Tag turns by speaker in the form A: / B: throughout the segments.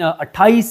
A: 28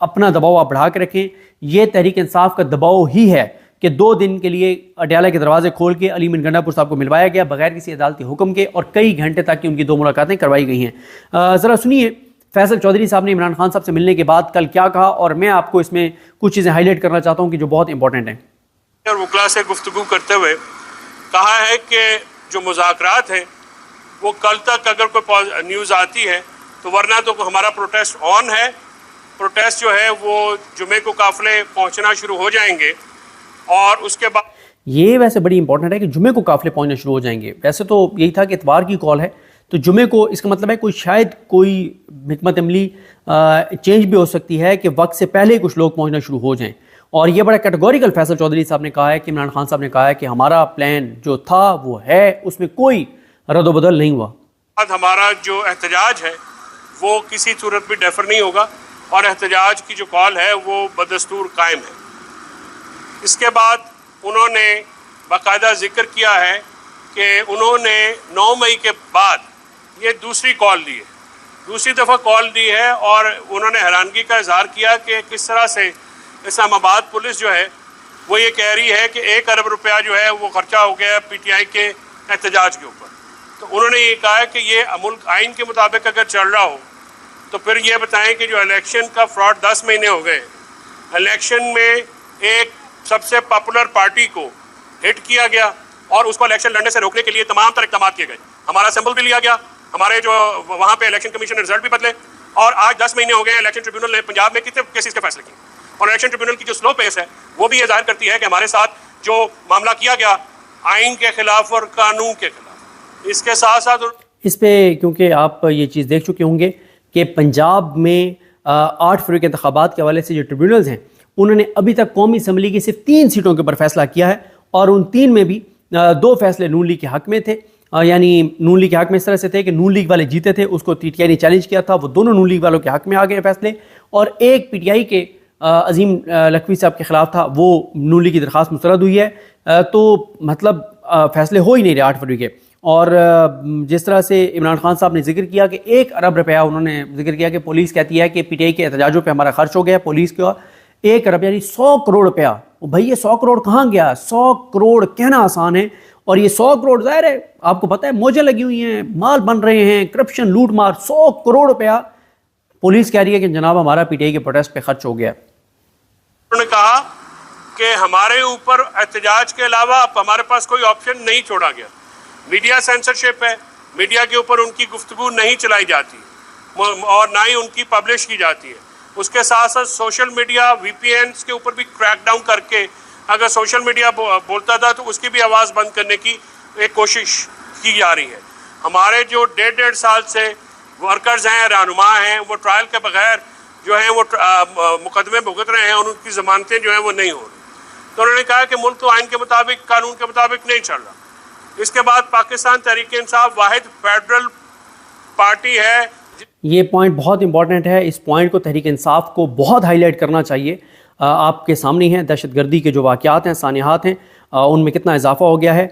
A: اپنا دباؤ آپ بڑھا کے رکھیں. یہ تحریک انصاف کا دباؤ ہی ہے کہ 2 دن کے لیے اڈیالہ کے دروازے کھول کے علی امین گنڈا پور صاحب کو ملوایا گیا بغیر کسی عدالتی حکم کے, اور کئی گھنٹے تک ان کی 2 ملاقاتیں کروائی گئی ہیں. ذرا سنیے فیصل چودھری صاحب نے عمران خان صاحب سے ملنے کے بعد کل کیا کہا, اور میں آپ کو اس میں کچھ چیزیں ہائی لائٹ کرنا چاہتا ہوں کہ جو بہت امپورٹنٹ ہیں.
B: اور وکلا سے گفتگو کرتے ہوئے کہا ہے کہ جو مذاکرات ہیں وہ کل تک اگر کوئی نیوز آتی ہے تو, ورنہ تو ہمارا پروٹیسٹ آن ہے. پروٹیسٹ جو ہے وہ جمعے کو قافلے پہنچنا شروع ہو جائیں گے, اور اس کے بعد
A: یہ ویسے بڑی امپورٹنٹ ہے کہ جمعے کو قافلے پہنچنا شروع ہو جائیں گے. ویسے تو یہی تھا کہ اتوار کی کال ہے, تو جمعے کو اس کا مطلب ہے شاید کوئی حکمت عملی چینج بھی ہو سکتی ہے کہ وقت سے پہلے کچھ لوگ پہنچنا شروع ہو جائیں. اور یہ بڑا کیٹیگوریکل فیصل چودھری صاحب نے کہا ہے کہ عمران خان صاحب نے کہا ہے کہ ہمارا پلان جو تھا وہ ہے, اس میں کوئی رد و بدل نہیں ہوا.
B: ہمارا جو احتجاج ہے وہ کسی صورت بھی ڈیفر نہیں ہوگا, اور احتجاج کی جو کال ہے وہ بدستور قائم ہے. اس کے بعد انہوں نے باقاعدہ ذکر کیا ہے کہ انہوں نے 9 مئی کے بعد یہ دوسری کال دی ہے, دوسری دفعہ کال دی ہے, اور انہوں نے حیرانگی کا اظہار کیا کہ کس طرح سے اسلام آباد پولیس جو ہے وہ یہ کہہ رہی ہے کہ 1 ارب روپیہ جو ہے وہ خرچہ ہو گیا پی ٹی آئی کے احتجاج کے اوپر. تو انہوں نے یہ کہا ہے کہ یہ ملک آئین کے مطابق اگر چل رہا ہو تو پھر یہ بتائیں کہ جو الیکشن کا فراڈ 10 مہینے ہو گئے, الیکشن میں ایک سب سے پاپولر پارٹی کو ہٹ کیا گیا اور اس کو الیکشن لڑنے سے روکنے کے لیے تمام تر اقدامات کیے گئے. ہمارا سیمپل بھی لیا گیا, ہمارے جو وہاں پہ الیکشن کمیشن نے رزلٹ بھی بدلے, اور آج 10 مہینے ہو گئے الیکشن ٹریبیونل نے پنجاب میں کتنے کیسز کے فیصلے کیے, اور الیکشن ٹریبیونل کی جو سلو پیس ہے وہ بھی یہ ظاہر کرتی ہے کہ ہمارے ساتھ جو معاملہ کیا گیا آئین کے خلاف اور قانون کے خلاف. اس کے ساتھ ساتھ
A: اس پہ کیونکہ آپ یہ چیز دیکھ چکے ہوں گے کہ پنجاب میں 8 فروری کے انتخابات کے حوالے سے جو ٹریبیونلز ہیں انہوں نے ابھی تک قومی اسمبلی کی صرف 3 سیٹوں کے اوپر فیصلہ کیا ہے, اور ان 3 میں بھی 2 فیصلے نون لیگ کے حق میں تھے. یعنی نون لیگ کے حق میں اس طرح سے تھے کہ نون لیگ والے جیتے تھے, اس کو ٹی ٹی آئی نے چیلنج کیا تھا, وہ دونوں نون لیگ والوں کے حق میں آ گئے فیصلے, اور ایک پی ٹی آئی کے عظیم لکھوی صاحب کے خلاف تھا, وہ نون لیگ کی درخواست مسترد ہوئی ہے. تو مطلب فیصلے ہو ہی نہیں رہے 8 فروری کے. اور جس طرح سے عمران خان صاحب نے ذکر کیا کہ 1 ارب روپیہ انہوں نے ذکر کیا کہ پولیس کہتی ہے کہ پی ٹی آئی کے احتجاجوں پہ ہمارا خرچ ہو گیا, پولیس کا 1 ارب یعنی 100 کروڑ روپیہ. بھائی یہ 100 کروڑ کہاں گیا؟ 100 کروڑ کہنا آسان ہے, اور یہ 100 کروڑ ظاہر ہے آپ کو پتہ ہے موجیں لگی ہوئی ہیں, مال بن رہے ہیں, کرپشن لوٹ مار. 100 کروڑ روپیہ پولیس کہہ رہی ہے کہ جناب ہمارا پی ٹی آئی کے پروٹیسٹ پہ خرچ ہو گیا.
B: انہوں نے کہا کہ ہمارے اوپر احتجاج کے علاوہ اب ہمارے پاس کوئی آپشن نہیں چھوڑا گیا. میڈیا سینسرشپ ہے, میڈیا کے اوپر ان کی گفتگو نہیں چلائی جاتی اور نہ ہی ان کی پبلش کی جاتی ہے. اس کے ساتھ ساتھ سوشل میڈیا وی پی اینس کے اوپر بھی کریک ڈاؤن کر کے اگر سوشل میڈیا بولتا تھا تو اس کی بھی آواز بند کرنے کی ایک کوشش کی جا رہی ہے. ہمارے جو 1.5 سال سے ورکرز ہیں, رہنما ہیں, وہ ٹرائل کے بغیر جو ہیں وہ مقدمے بھگت رہے ہیں, اور ان کی ضمانتیں جو ہیں وہ نہیں ہو رہی. تو انہوں نے کہا کہ ملک تو آئین کے مطابق قانون کے مطابق نہیں چل رہا. اس کے بعد پاکستان تحریک انصاف واحد فیڈرل پارٹی ہے.
A: یہ پوائنٹ بہت امپورٹنٹ ہے, اس پوائنٹ کو تحریک انصاف کو بہت ہائی لائٹ کرنا چاہیے. آپ کے سامنے ہیں دہشت گردی کے جو واقعات ہیں, سانحات ہیں, ان میں کتنا اضافہ ہو گیا ہے.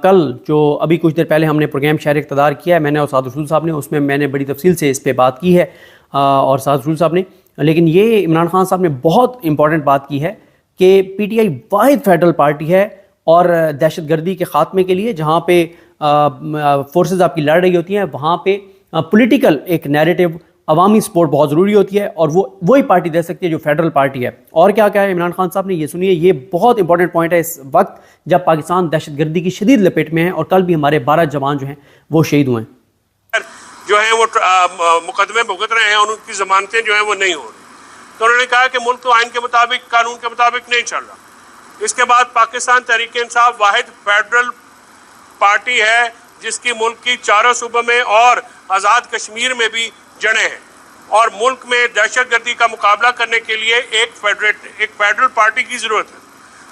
A: کل جو ابھی کچھ دیر پہلے ہم نے پروگرام شہر اقتدار کیا ہے, میں نے اور سعد رسول صاحب نے, اس میں میں نے بڑی تفصیل سے اس پہ بات کی ہے, اور سعد رسول صاحب نے. لیکن یہ عمران خان صاحب نے بہت امپورٹنٹ بات کی ہے کہ پی ٹی آئی واحد فیڈرل پارٹی ہے, اور دہشت گردی کے خاتمے کے لیے جہاں پہ فورسز آپ کی لڑ رہی ہوتی ہیں, وہاں پہ پولیٹیکل ایک نیریٹو, عوامی سپورٹ بہت ضروری ہوتی ہے, اور وہ وہی پارٹی دے سکتی ہے جو فیڈرل پارٹی ہے. اور کیا ہے عمران خان صاحب نے, یہ سنیے, یہ بہت امپورٹنٹ پوائنٹ ہے اس وقت جب پاکستان دہشت گردی کی شدید لپیٹ میں ہے, اور کل بھی ہمارے 12 جوان جو ہیں وہ شہید ہوئے ہیں,
B: جو ہیں وہ مقدمے بھگت رہے ہیں, اور ان کی ضمانتیں جو ہیں وہ نہیں ہو رہی. تو انہوں نے کہا کہ ملک تو آئین کے مطابق قانون کے مطابق نہیں چل رہا. اس کے بعد پاکستان تحریک انصاف واحد فیڈرل پارٹی ہے جس کی ملک کی 4 صوبوں میں اور آزاد کشمیر میں بھی جڑیں ہیں, اور ملک میں دہشت گردی کا مقابلہ کرنے کے لیے ایک فیڈرل پارٹی کی ضرورت ہے.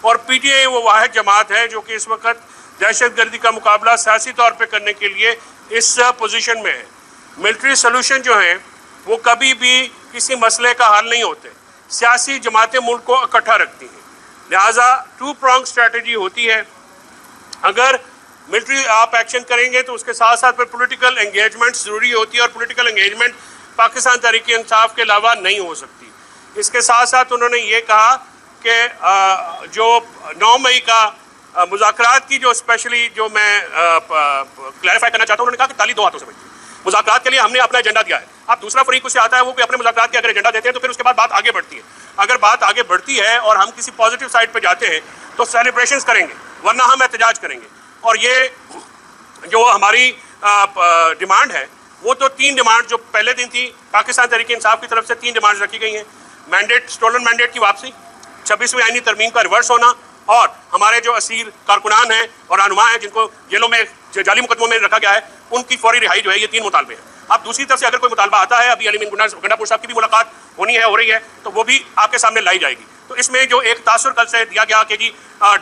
B: اور پی ٹی آئی وہ واحد جماعت ہے جو کہ اس وقت دہشت گردی کا مقابلہ سیاسی طور پہ کرنے کے لیے اس پوزیشن میں ہے. ملٹری سلوشن جو ہیں وہ کبھی بھی کسی مسئلے کا حل نہیں ہوتے, سیاسی جماعتیں ملک کو اکٹھا رکھتی ہیں. لہٰذا 2 پرونگ اسٹریٹجی ہوتی ہے. اگر ملٹری آپ ایکشن کریں گے تو اس کے ساتھ ساتھ پھر پولیٹیکل انگیجمنٹ ضروری ہوتی ہے, اور پولیٹیکل انگیجمنٹ پاکستان تحریک انصاف کے علاوہ نہیں ہو سکتی. اس کے ساتھ ساتھ انہوں نے یہ کہا کہ جو 9 مئی کا مذاکرات کی جو اسپیشلی جو میں کلیریفائی کرنا چاہتا ہوں، انہوں نے کہا کہ تالی 2 ہاتھوں سے بجتی ہے. مذاکرات کے لیے ہم نے اپنا ایجنڈا دیا ہے. اب دوسرا فریق اس سے آتا ہے، وہ بھی اپنے مذاکرات کے اگر ایجنڈا دیتے ہیں تو پھر اس کے بعد بات آگے بڑھتی ہے. اگر بات آگے بڑھتی ہے اور ہم کسی پازیٹیو سائڈ پہ جاتے ہیں تو سیلیبریشنز کریں گے، ورنہ ہم احتجاج کریں گے. اور یہ جو ہماری ڈیمانڈ ہے وہ تو 3 ڈیمانڈ جو پہلے دن تھی پاکستان تحریک انصاف کی طرف سے 3 ڈیمانڈ رکھی گئی ہیں. مینڈیٹ، اسٹولن مینڈیٹ کی واپسی، 26ویں آئینی ترمیم کا ریورس ہونا، اور ہمارے جو اسیر کارکنان ہیں اور رہنما ہیں جن کو جیلوں میں جعلی مقدموں میں رکھا گیا ہے ان کی فوری رہائی جو ہے، یہ 3 مطالبے ہیں. اب دوسری طرف سے اگر کوئی مطالبہ آتا ہے، ابھی علی امین گنڈا پور صاحب کی بھی ملاقات ہو رہی ہے، تو وہ بھی آپ کے سامنے لائی جائے گی. تو اس میں جو ایک تاثر کل سے دیا گیا کہ جی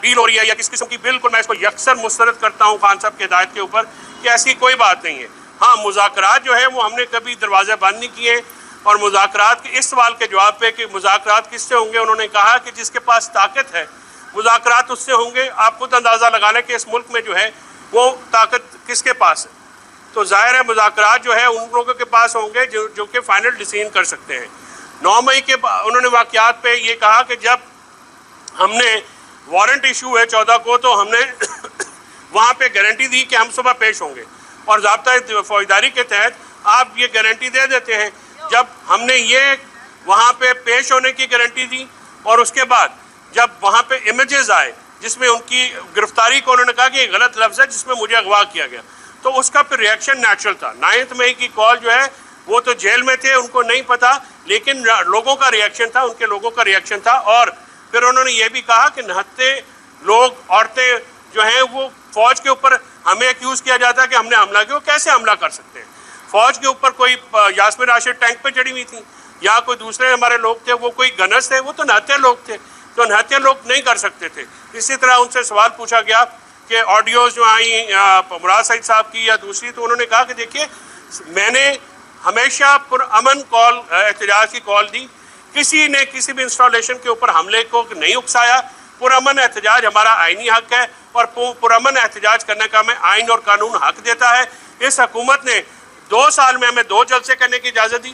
B: ڈیل ہو رہی ہے یا کس قسم کی، بالکل میں اس کو یکسر مسترد کرتا ہوں خان صاحب کی ہدایت کے اوپر کہ ایسی کوئی بات نہیں ہے. ہاں، مذاکرات جو ہے وہ ہم نے کبھی دروازے بند نہیں کیے. اور مذاکرات کے اس سوال کے جواب پہ کہ مذاکرات کس سے ہوں گے، انہوں نے کہا کہ جس کے پاس طاقت ہے مذاکرات اس سے ہوں گے. آپ خود اندازہ لگا لیں کہ اس ملک میں جو ہے وہ طاقت کس کے پاس ہے. تو ظاہر ہے مذاکرات جو ہے ان لوگوں کے پاس ہوں گے جو کہ فائنل ڈیسیژن کر سکتے ہیں. 9 مئی کے انہوں نے واقعات پہ یہ کہا کہ جب ہم نے وارنٹ ایشو ہوئے 14 کو تو ہم نے وہاں پہ گارنٹی دی کہ ہم صبح پیش ہوں گے، اور ضابطۂ فوجداری کے تحت آپ یہ گارنٹی دے دیتے ہیں. جب ہم نے یہ وہاں پہ پیش ہونے کی گارنٹی دی اور اس کے بعد جب وہاں پہ امیجز آئے جس میں ان کی گرفتاری کو انہوں نے کہا کہ یہ غلط لفظ ہے جس میں مجھے اغوا کیا گیا، تو اس کا پھر ریئیکشن نیچرل تھا. 9 مئی کی کال جو ہے وہ تو جیل میں تھے، ان کو نہیں پتا، لیکن لوگوں کا ریئیکشن تھا، ان کے لوگوں کا ریئیکشن تھا. اور پھر انہوں نے یہ بھی کہا کہ نہتے لوگ، عورتیں جو ہیں وہ فوج کے اوپر ہمیں ایکیوز کیا جاتا ہے کہ ہم نے حملہ کیا. وہ کیسے حملہ کر سکتے ہیں؟ فوج کے اوپر کوئی یاسمین راشد ٹینک پہ چڑھی ہوئی تھی یا کوئی دوسرے ہمارے لوگ تھے، وہ کوئی گنرس تھے، وہ تو نہتے لوگ تھے، تو نہتے لوگ نہیں کر سکتے تھے. اسی طرح ان سے سوال پوچھا گیا کہ آڈیوز جو آئیں مراد سعید صاحب کی یا دوسری، تو انہوں نے کہا کہ دیکھیے میں نے ہمیشہ پرامن کال، احتجاج کی کال دی، کسی نے کسی بھی انسٹالیشن کے اوپر حملے کو نہیں اکسایا. پرامن احتجاج ہمارا آئینی حق ہے اور پرامن احتجاج کرنے کا ہمیں آئین اور قانون حق دیتا ہے. اس حکومت نے 2 سال میں ہمیں 2 جلسے کرنے کی اجازت دی،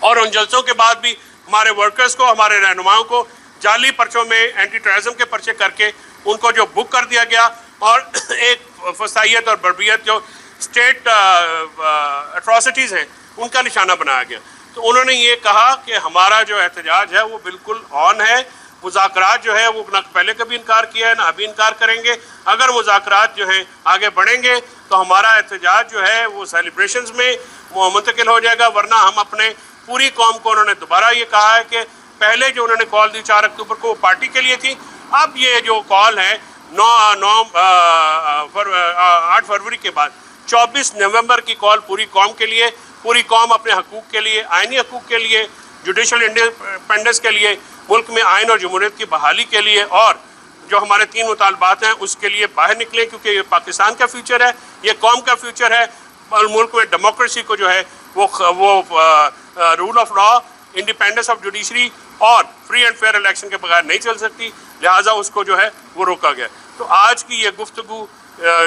B: اور ان جلسوں کے بعد بھی ہمارے ورکرز کو، ہمارے رہنماؤں کو جعلی پرچوں میں اینٹی ٹیررزم کے پرچے کر کے ان کو جو بک کر دیا گیا، اور ایک فسائیت اور بربریت جو اسٹیٹ اٹراسٹیز ہیں ان کا نشانہ بنایا گیا. تو انہوں نے یہ کہا کہ ہمارا جو احتجاج ہے وہ بالکل آن ہے. مذاکرات جو ہے وہ نہ پہلے کبھی انکار کیا ہے نہ ابھی انکار کریں گے. اگر مذاکرات جو ہیں آگے بڑھیں گے تو ہمارا احتجاج جو ہے وہ سیلیبریشنز میں منتقل ہو جائے گا، ورنہ ہم اپنے پوری قوم کو، انہوں نے دوبارہ یہ کہا ہے کہ پہلے جو انہوں نے کال دی 4 اکتوبر کو وہ پارٹی کے لیے تھی، اب یہ جو کال ہے 8 فروری کے بعد 24 نومبر کی کال پوری قوم کے لیے، پوری قوم اپنے حقوق کے لیے، آئینی حقوق کے لیے، جوڈیشل انڈیپینڈنس کے لیے، ملک میں آئین اور جمہوریت کی بحالی کے لیے، اور جو ہمارے 3 مطالبات ہیں اس کے لیے باہر نکلیں، کیونکہ یہ پاکستان کا فیوچر ہے، یہ قوم کا فیوچر ہے. اور ملک میں ڈیموکریسی کو جو ہے وہ rule of law, independence of judiciary اور فری اینڈ فیئر الیکشن کے بغیر نہیں چل سکتی، لہٰذا اس کو جو ہے وہ روکا گیا. تو آج کی یہ گفتگو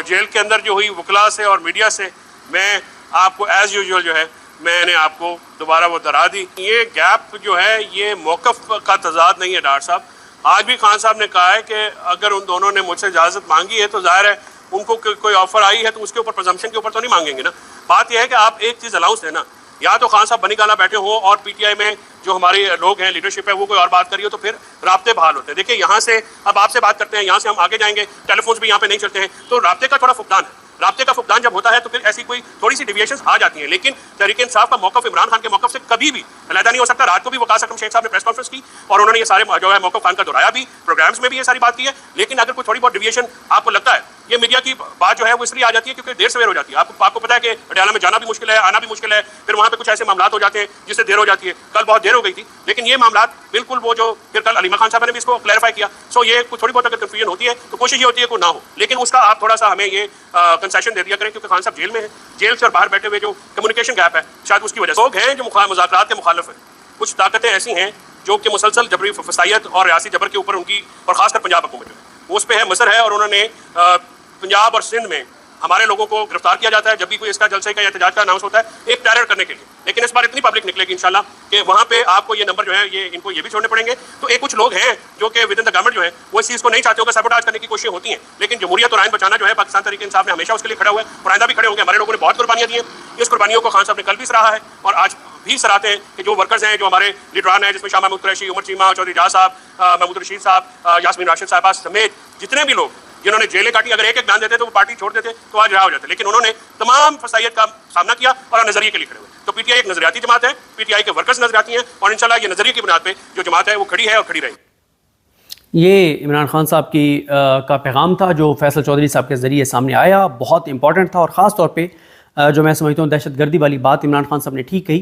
B: جیل کے اندر جو ہوئی وکلاء سے اور میڈیا سے، میں آپ کو ایز یوزول جو ہے میں نے آپ کو دوبارہ وہ دہرا دی. یہ گیپ جو ہے یہ موقف کا تضاد نہیں ہے ڈاکٹر صاحب. آج بھی خان صاحب نے کہا ہے کہ اگر ان دونوں نے مجھ سے اجازت مانگی ہے تو ظاہر ہے ان کو کوئی آفر آئی ہے تو اس کے اوپر پرزمپشن کے اوپر تو نہیں مانگیں گے نا. بات یہ ہے کہ آپ ایک چیز الاؤنس ہے نا، یا تو خان صاحب بنی گالا بیٹھے ہوں اور پی ٹی آئی میں جو ہمارے لوگ ہیں، لیڈرشپ ہے، وہ کوئی اور بات کر رہی ہو تو پھر رابطے بحال ہوتے ہیں. دیکھیں یہاں سے اب آپ سے بات کرتے ہیں، یہاں سے ہم آگے جائیں گے، ٹیلی فونس بھی یہاں پہ نہیں چلتے ہیں، تو رابطے کا تھوڑا فقدان ہے. رابطے کا فقدان جب ہوتا ہے تو پھر ایسی کوئی تھوڑی سی ڈیویشنز آ جاتی ہیں. لیکن تحریک انصاف کا موقف عمران خان کے موقف سے کبھی بھی علیحدہ نہیں ہو سکتا. رات کو بھی وقاص اکرم شیخ صاحب نے پریس کانفرنس کی اور انہوں نے یہ سارے جو ہے موقف خان کا دہرایا بھی، پروگرامز میں بھی یہ ساری بات کی ہے. لیکن اگر کوئی تھوڑی بہت ڈیویشن آپ کو لگتا ہے، یہ میڈیا کی بات جو ہے وہ اس لیے آ جاتی ہے کیونکہ دیر سویر ہو جاتی ہے. آپ کو پتا ہے کہ اڈیالہ میں جانا بھی مشکل ہے، آنا بھی مشکل ہے، پھر وہاں پہ کچھ ایسے معاملات ہو جاتے ہیں جس سے دیر ہو جاتی ہے. کل بہت دیر ہو گئی تھی، لیکن یہ معاملات بالکل وہ جو پھر کل علیمہ خان صاحب نے بھی اس کو کلیئرفائی کیا. سو یہ تھوڑی بہت اگر کنفیوژن ہوتی ہے تو کوشش یہ ہوتی ہے کہ نہ ہو، لیکن اس کا آپ تھوڑا سا ہمیں یہ کنسیشن دے دیا کریں، کیونکہ خان صاحب جیل میں ہیں، جیل سے اور باہر بیٹھے ہوئے جو کمیونیکیشن گیپ ہے شاید اس کی وجہ سے لوگ ہیں جو مذاکرات کے مخالف ہیں. کچھ طاقتیں ایسی ہیں جو کہ مسلسل جبری فسائیت اور ریاسی جبر کے اوپر ان کی، اور خاص کر پنجاب حکومت جو ہے وہ اس پہ ہے، مصر ہے، اور انہوں نے پنجاب اور سندھ میں ہمارے لوگوں کو گرفتار کیا جاتا ہے جب بھی کوئی اس کا جلسے کا یا احتجاج کا اناؤنس ہوتا ہے، ایک ٹیرر کرنے کے لیے، لیکن اس بار اتنی پبلک نکلے گی انشاءاللہ کہ وہاں پہ آپ کو یہ نمبر جو ہے یہ ان کو یہ بھی چھوڑنے پڑیں گے. تو ایک کچھ لوگ ہیں جو کہ ود ان دا گورنمنٹ جو ہے وہ اس چیز کو نہیں چاہتے ہو کہ سیبوٹاج کرنے کی کوششیں ہوتی ہیں, لیکن جمہوریت اور آئین بچانا جو ہے پاکستان تحریک انصاف نے ہمیشہ اس کے لیے کھڑا ہوا ہے اور آئندہ بھی کھڑے ہوں گے. ہمارے لوگوں نے بہت قربانیاں دی ہیں, اس قربانیوں کو خان صاحب نے کل بھی سراہا ہے اور آج بھی سراہتے ہیں کہ جو ورکرز ہیں, جو ہمارے لیڈران ہیں, جس میں شاہ محمود قریشی, عمر چیمہ, چودھری جہاز صاحب, محمود رشید صاحب, یاسمین راشد صاحبہ سمیت جتنے بھی لوگ جنہوں نے جیلیں کاٹی, اگر ایک ایک بیان دیتے تو وہ پارٹی چھوڑ دیتے تو آج رہا ہو جاتے, لیکن انہوں نے تمام فسائیت کا سامنا کیا اور نظریے کے لیے کھڑے ہوئے. تو پی ٹی آئی ایک نظریاتی جماعت ہے, پی ٹی آئی کے ورکرز نظریاتی ہیں اور انشاءاللہ یہ نظریے کی بنیاد پہ جو جماعت ہے وہ کھڑی ہے اور کھڑی رہے گی.
A: یہ عمران خان صاحب کی کا پیغام تھا جو فیصل چودھری صاحب کے ذریعے سامنے آیا, بہت امپورٹنٹ تھا. اور خاص طور پہ جو میں سمجھتا ہوں دہشت گردی والی بات عمران خان صاحب نے ٹھیک کہی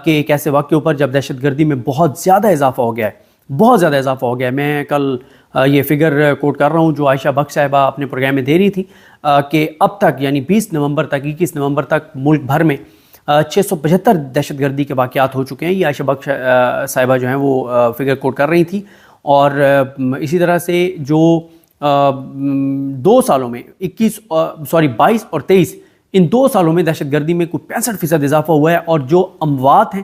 A: کہ ایک ایسے وقت کے اوپر جب دہشت گردی میں بہت زیادہ اضافہ ہو گیا ہے, بہت زیادہ اضافہ ہو گیا ہے. میں کل یہ فگر کوٹ کر رہا ہوں جو عائشہ بخش صاحبہ اپنے پروگرام میں دے رہی تھی کہ اب تک یعنی 20 نومبر تک 21 نومبر تک ملک بھر میں 675 دہشت گردی کے واقعات ہو چکے ہیں. یہ عائشہ بخش صاحبہ جو ہیں وہ فگر کوٹ کر رہی تھی. اور اسی طرح سے جو 2 سالوں میں 22 اور 23 ان 2 سالوں میں دہشت گردی میں کوئی 65% اضافہ ہوا ہے, اور جو اموات ہیں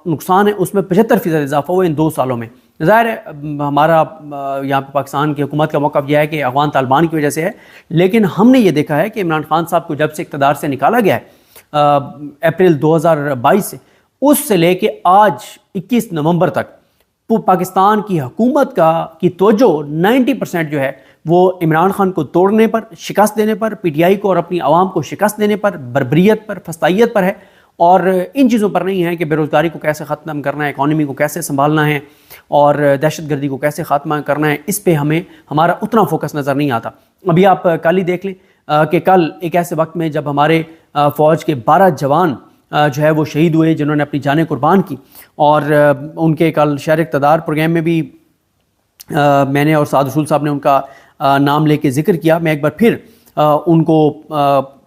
A: نقصان ہے اس میں 75% اضافہ ہوا ہے ان 2 سالوں میں. ظاہر ہے ہمارا یہاں پہ پاکستان کی حکومت کا موقف یہ ہے کہ افغان طالبان کی وجہ سے ہے, لیکن ہم نے یہ دیکھا ہے کہ عمران خان صاحب کو جب سے اقتدار سے نکالا گیا ہے اپریل 2022 سے, اس سے لے کے آج 21 نومبر تک پاکستان کی حکومت کی توجہ 90% جو ہے وہ عمران خان کو توڑنے پر, شکست دینے پر, پی ٹی آئی کو اور اپنی عوام کو شکست دینے پر, بربریت پر, فسطائیت پر ہے, اور ان چیزوں پر نہیں ہے کہ بے روزگاری کو کیسے ختم کرنا ہے, اکانومی کو کیسے سنبھالنا ہے اور دہشت گردی کو کیسے خاتمہ کرنا ہے. اس پہ ہمارا اتنا فوکس نظر نہیں آتا. ابھی آپ کل ہی دیکھ لیں کہ کل ایک ایسے وقت میں جب ہمارے فوج کے 12 جوان جو ہے وہ شہید ہوئے جنہوں نے اپنی جانیں قربان کی, اور ان کے کل شہر اقتدار پروگرام میں بھی میں نے اور سعد رسول صاحب نے ان کا نام لے کے ذکر کیا. میں ایک بار پھر ان کو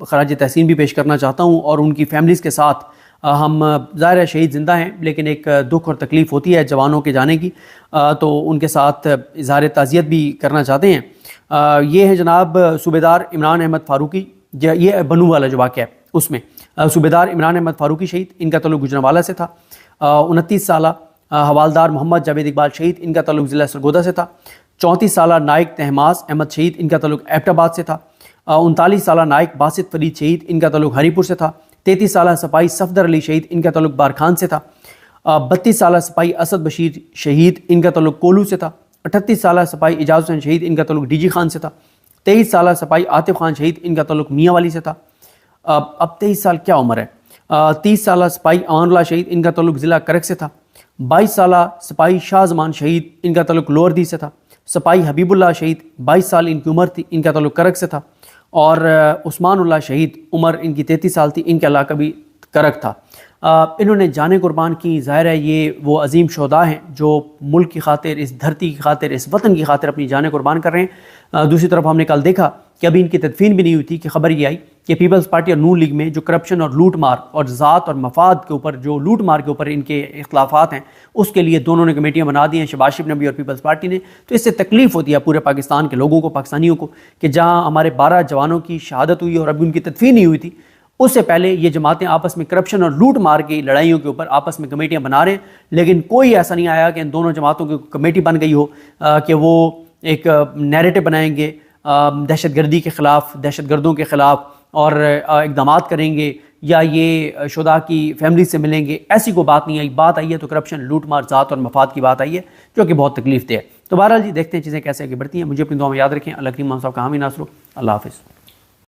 A: خراج تحسین بھی پیش کرنا چاہتا ہوں, اور ان کی فیملیز کے ساتھ ہم ظاہر ہے شہید زندہ ہیں لیکن ایک دکھ اور تکلیف ہوتی ہے جوانوں کے جانے کی, تو ان کے ساتھ اظہار تعزیت بھی کرنا چاہتے ہیں. یہ ہے جناب صوبیدار عمران احمد فاروقی, یہ بنو والا جو واقعہ ہے اس میں صوبیدار عمران احمد فاروقی شہید, ان کا تعلق گجرانوالہ سے تھا. 29 سالہ حوالدار محمد جاوید اقبال شہید, ان کا تعلق ضلع سرگودا سے تھا. 34 سالہ نائک تہماس احمد شہید, ان کا تعلق ایبٹ آباد سے تھا. 39 سالہ نائک باسط فرید شہید, ان کا تعلق ہری پور سے تھا. 33 سالہ سپاہی صفدر علی شہید, ان کا تعلق بارکھان سے تھا. 32 سالہ سپاہی اسد بشیر شہید, ان کا تعلق کولو سے تھا. 38 سالہ سپاہی اعجاز حسین شہید, ان کا تعلق ڈی جی خان سے تھا. 23 سالہ سپاہی عاطف خان شہید, ان کا تعلق میاں والی سے تھا. اب 23 سال کیا عمر ہے. 30 سالہ سپاہی امان اللہ شہید, ان کا تعلق ضلع کرک سے تھا. 22 سالہ سپاہی شاہ زمان شہید, ان کا تعلق لوور دی سے تھا. سپاہی حبیب اللہ شہید 22 سال ان کی عمر تھی, ان کا تعلق کرک سے تھا. اور عثمان اللہ شہید عمر ان کی 33 سال تھی, ان کا علاقہ بھی کرک تھا. انہوں نے جانیں قربان کی. ظاہر ہے یہ وہ عظیم شہداء ہیں جو ملک کی خاطر, اس دھرتی کی خاطر, اس وطن کی خاطر اپنی جانیں قربان کر رہے ہیں. دوسری طرف ہم نے کل دیکھا کہ ابھی ان کی تدفین بھی نہیں ہوئی تھی کہ خبر یہ آئی کہ پیپلز پارٹی اور نون لیگ میں جو کرپشن اور لوٹ مار اور ذات اور مفاد کے اوپر, جو لوٹ مار کے اوپر ان کے اختلافات ہیں, اس کے لیے دونوں نے کمیٹیاں بنا دی ہیں, شہباز شریف نے بھی اور پیپلز پارٹی نے. تو اس سے تکلیف ہوتی ہے پورے پاکستان کے لوگوں کو, پاکستانیوں کو, کہ جہاں ہمارے 12 جوانوں کی شہادت ہوئی اور ابھی ان کی تدفین نہیں ہوئی تھی, اس سے پہلے یہ جماعتیں آپس میں کرپشن اور لوٹ مار کی لڑائیوں کے اوپر آپس میں کمیٹیاں بنا رہے ہیں. لیکن کوئی ایسا نہیں آیا کہ ان دونوں جماعتوں کی کمیٹی بن گئی ہو کہ وہ ایک نیریٹو بنائیں گے دہشت گردی کے خلاف, دہشت گردوں کے خلاف, اور اقدامات کریں گے یا یہ شہداء کی فیملی سے ملیں گے. ایسی کوئی بات نہیں آئی. بات آئی ہے تو کرپشن, لوٹ مار, ذات اور مفاد کی بات آئی ہے, جو کہ بہت تکلیف دہ ہے. تو بہرحال جی دیکھتے ہیں چیزیں کیسے آگے بڑھتی ہیں. مجھے اپنی دعا میں یاد رکھیں. اللہ کریم صاحب کا حامی ناصر. اللہ حافظ.